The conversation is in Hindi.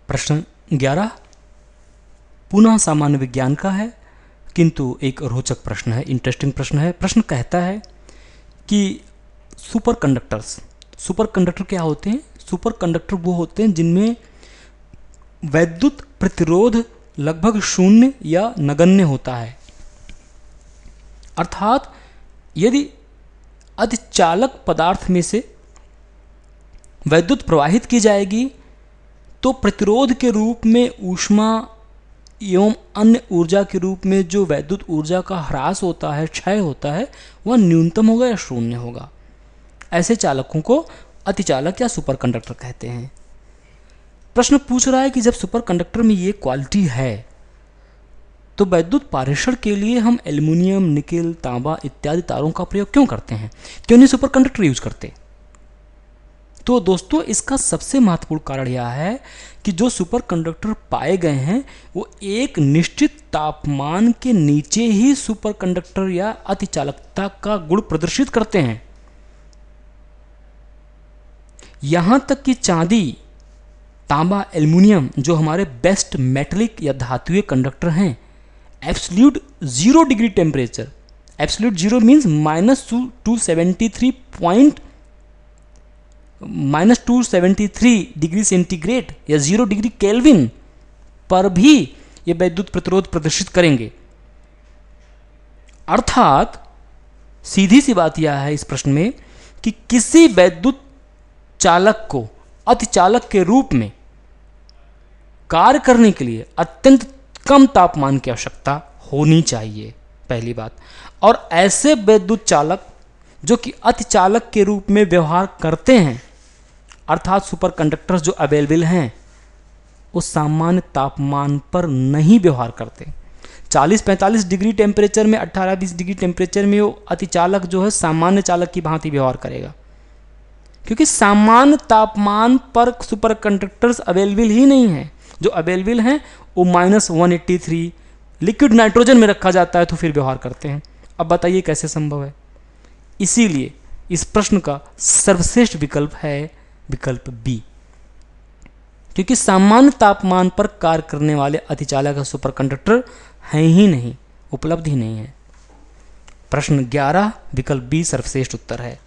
प्रश्न 11 पुनः सामान्य विज्ञान का है, किंतु एक रोचक प्रश्न है, इंटरेस्टिंग प्रश्न है। प्रश्न कहता है कि सुपर कंडक्टर क्या होते हैं? सुपर कंडक्टर वो होते हैं जिनमें वैद्युत प्रतिरोध लगभग शून्य या नगण्य होता है। अर्थात यदि अतिचालक पदार्थ में से वैद्युत प्रवाहित की जाएगी तो प्रतिरोध के रूप में ऊष्मा एवं अन्य ऊर्जा के रूप में जो वैद्युत ऊर्जा का ह्रास होता है, क्षय होता है, वह न्यूनतम होगा या शून्य होगा। ऐसे चालकों को अतिचालक या सुपर कंडक्टर कहते हैं। प्रश्न पूछ रहा है कि जब सुपर कंडक्टर में ये क्वालिटी है तो वैद्युत पारेषण के लिए हम एल्युमिनियम, निकेल, तांबा इत्यादि तारों का प्रयोग क्यों करते हैं, क्यों नहीं सुपर कंडक्टर यूज करते? तो दोस्तों इसका सबसे महत्वपूर्ण कारण यह है कि जो सुपर कंडक्टर पाए गए हैं वो एक निश्चित तापमान के नीचे ही सुपर कंडक्टर या अतिचालकता का गुण प्रदर्शित करते हैं। यहां तक कि चांदी, तांबा, एल्युमिनियम जो हमारे बेस्ट मेटलिक या धातुए कंडक्टर हैं, absolute 0 degree temperature, absolute 0 means -273 degree centigrade या 0 डिग्री केल्विन पर भी ये वैद्युत प्रतिरोध प्रदर्शित करेंगे। अर्थात सीधी सी बात यह है इस प्रश्न में कि किसी वैद्युत चालक को अतिचालक के रूप में कार्य करने के लिए अत्यंत कम तापमान की आवश्यकता होनी चाहिए, पहली बात। और ऐसे वैद्युत चालक जो कि अतिचालक के रूप में व्यवहार करते हैं, अर्थात सुपर कंडक्टर्स जो अवेलेबल हैं, वो सामान्य तापमान पर नहीं व्यवहार करते। 40-45 डिग्री टेम्परेचर में, 18-20 डिग्री टेम्परेचर में वो अतिचालक जो है सामान्य चालक की भांति व्यवहार करेगा, क्योंकि सामान्य तापमान पर सुपर कंडक्टर्स अवेलेबल ही नहीं है। जो अवेलेबल हैं वो -183 लिक्विड नाइट्रोजन में रखा जाता है तो फिर व्यवहार करते हैं। अब बताइए कैसे संभव है? इसीलिए इस प्रश्न का सर्वश्रेष्ठ विकल्प है विकल्प बी, क्योंकि सामान्य तापमान पर कार्य करने वाले अतिचालक सुपर कंडक्टर हैं ही नहीं, उपलब्ध ही नहीं है। प्रश्न 11 विकल्प बी सर्वश्रेष्ठ उत्तर है।